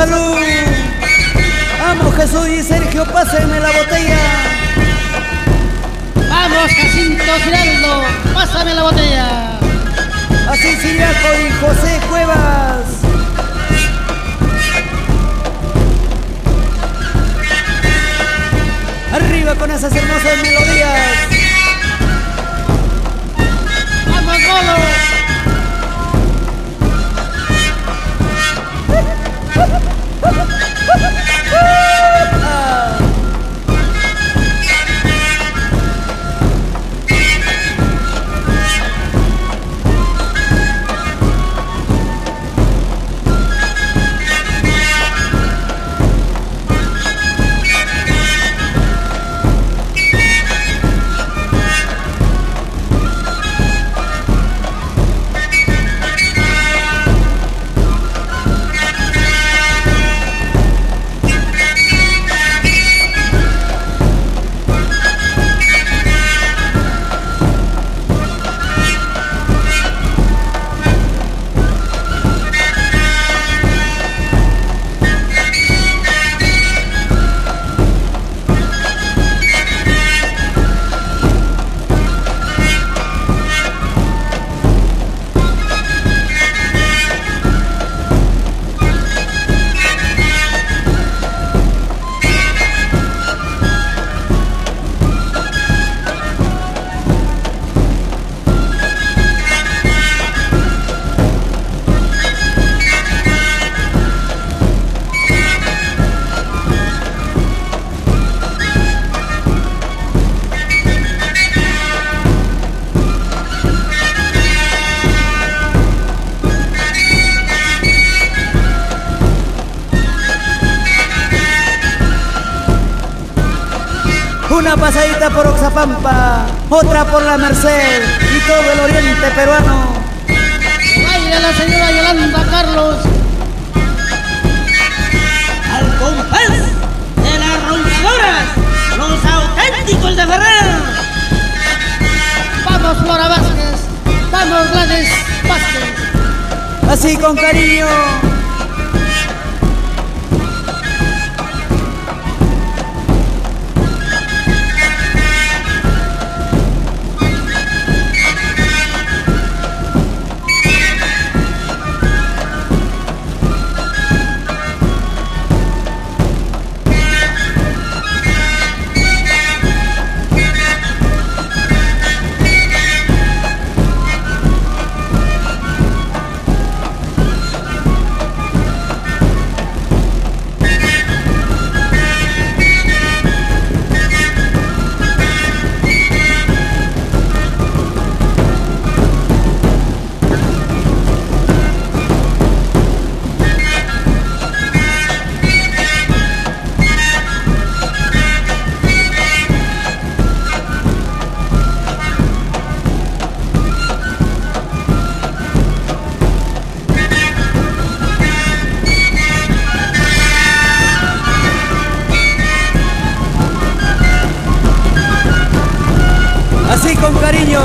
salud. Vamos Jesús y Sergio, pásenme la botella. Vamos Jacinto Giraldo, pásame la botella. Así Siriaco y José Cuevas. Arriba con esas hermosas melodías. ¡Vamos, Golo! Una pasadita por Oxapampa, otra por la Merced y todo el oriente peruano. ¡Baile la señora Yolanda Carlos! Al compás de las roncadoras, los auténticos de Ferrer. ¡Vamos Flora Vázquez! ¡Vamos Gladys Vázquez! Así con cariño. Así con cariño,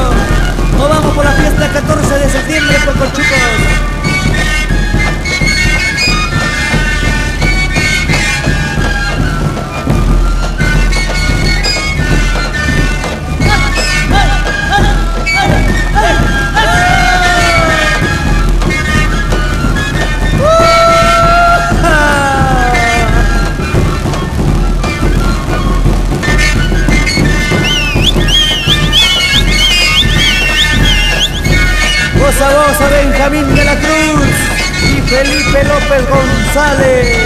nos vamos por la fiesta 14 de septiembre con Cochucos. Goza Benjamín de la Cruz y Felipe López González.